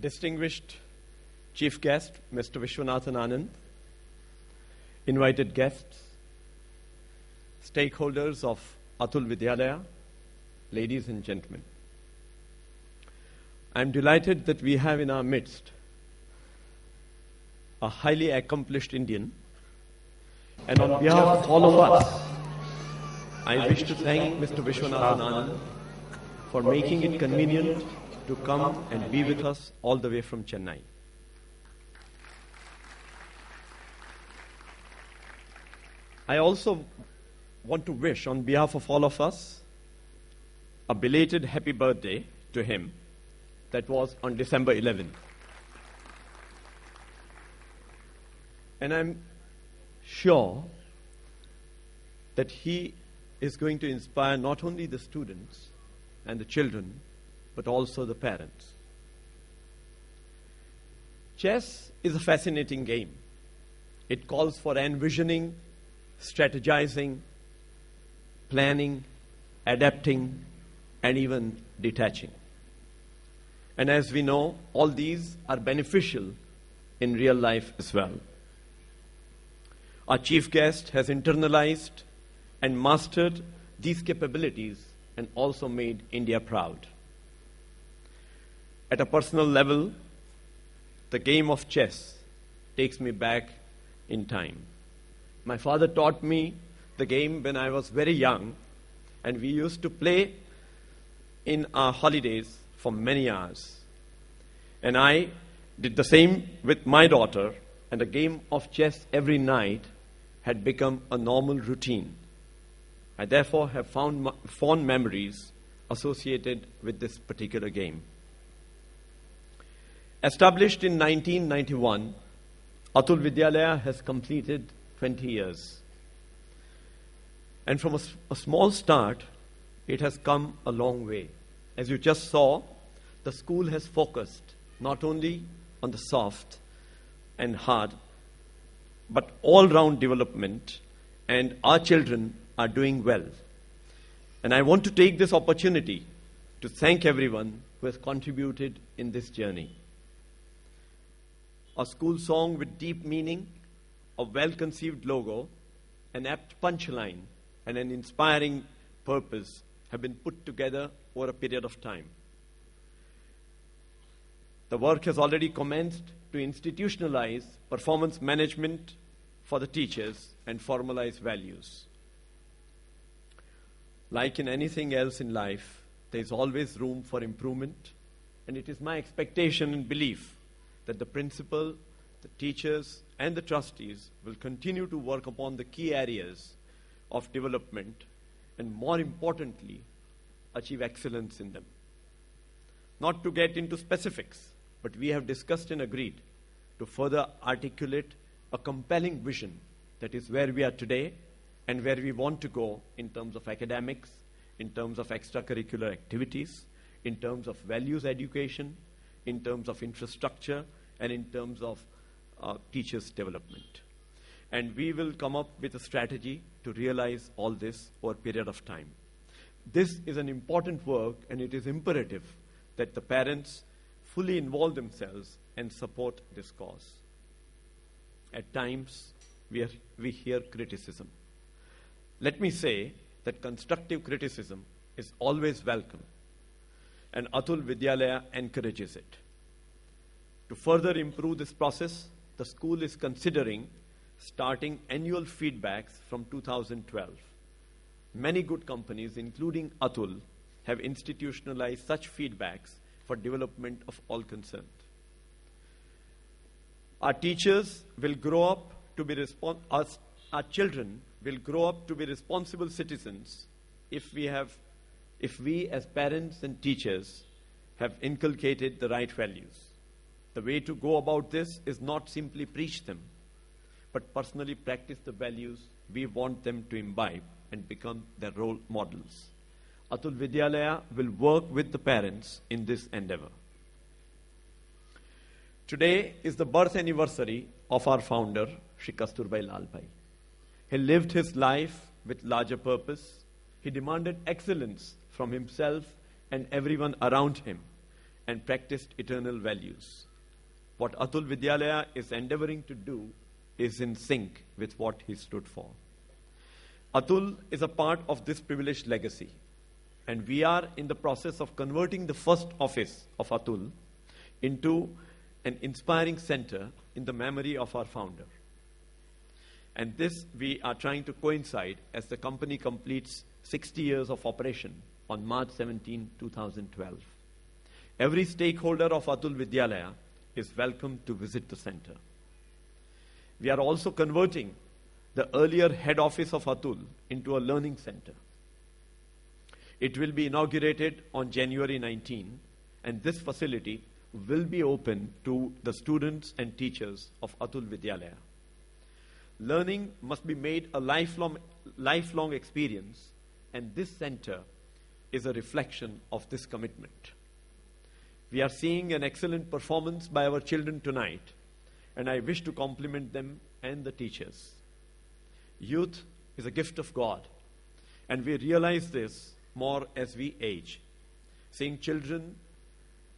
Distinguished Chief Guest, Mr. Vishwanathan Anand, invited guests, stakeholders of Atul Vidyalaya, ladies and gentlemen. I'm delighted that we have in our midst a highly accomplished Indian, and on behalf of all of us, I wish to thank Mr. Vishwanathan Anand for making it convenient to come and be with us all the way from Chennai. I also want to wish, on behalf of all of us, a belated happy birthday to him that was on December 11th. And I'm sure that he is going to inspire not only the students and the children, but also the parents. Chess is a fascinating game. It calls for envisioning, strategizing, planning, adapting, and even detaching. And as we know, all these are beneficial in real life as well. Our chief guest has internalized and mastered these capabilities and also made India proud. At a personal level, the game of chess takes me back in time. My father taught me the game when I was very young, and we used to play in our holidays for many hours. And I did the same with my daughter, and the game of chess every night had become a normal routine. I therefore have fond memories associated with this particular game. Established in 1991, Atul Vidyalaya has completed 20 years. And from a small start, it has come a long way. As you just saw, the school has focused not only on the soft and hard, but all-round development, and our children are doing well. And I want to take this opportunity to thank everyone who has contributed in this journey. A school song with deep meaning, a well-conceived logo, an apt punchline, and an inspiring purpose have been put together over a period of time. The work has already commenced to institutionalize performance management for the teachers and formalize values. Like in anything else in life, there is always room for improvement, and it is my expectation and belief that the principal, the teachers, and the trustees will continue to work upon the key areas of development and, more importantly, achieve excellence in them. Not to get into specifics, but we have discussed and agreed to further articulate a compelling vision that is where we are today and where we want to go in terms of academics, in terms of extracurricular activities, in terms of values education, in terms of infrastructure, and in terms of teachers' development. And we will come up with a strategy to realize all this over a period of time. This is an important work, and it is imperative that the parents fully involve themselves and support this cause. At times, we hear criticism. Let me say that constructive criticism is always welcome, and Atul Vidyalaya encourages it. To further improve this process, the school is considering starting annual feedbacks from 2012. Many good companies, including Atul, have institutionalized such feedbacks for development of all concerned. Our teachers will grow up to be our children will grow up to be responsible citizens if we as parents and teachers have inculcated the right values. The way to go about this is not simply preach them, but personally practice the values we want them to imbibe and become their role models. Atul Vidyalaya will work with the parents in this endeavor. Today is the birth anniversary of our founder, Shri Kasturbai Lalbhai. He lived his life with larger purpose. He demanded excellence from himself and everyone around him, and practiced eternal values. What Atul Vidyalaya is endeavoring to do is in sync with what he stood for. Atul is a part of this privileged legacy, and we are in the process of converting the first office of Atul into an inspiring center in the memory of our founder. And this we are trying to coincide as the company completes 60 years of operation on March 17, 2012. Every stakeholder of Atul Vidyalaya is welcome to visit the center. We are also converting the earlier head office of Atul into a learning center. It will be inaugurated on January 19, and this facility will be open to the students and teachers of Atul Vidyalaya. Learning must be made a lifelong experience, and this center is a reflection of this commitment. We are seeing an excellent performance by our children tonight, and I wish to compliment them and the teachers. Youth is a gift of God, and we realize this more as we age. Seeing children,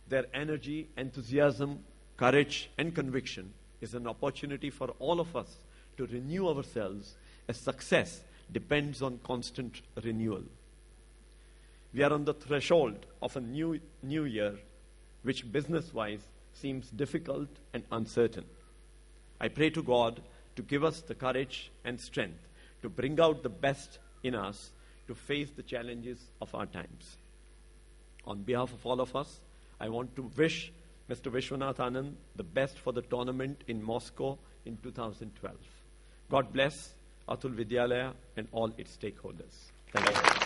their energy, enthusiasm, courage, and conviction is an opportunity for all of us to renew ourselves, as success depends on constant renewal. We are on the threshold of a new year, which business-wise seems difficult and uncertain. I pray to God to give us the courage and strength to bring out the best in us to face the challenges of our times. On behalf of all of us, I want to wish Mr. Vishwanath Anand the best for the tournament in Moscow in 2012. God bless Atul Vidyalaya and all its stakeholders. Thank you.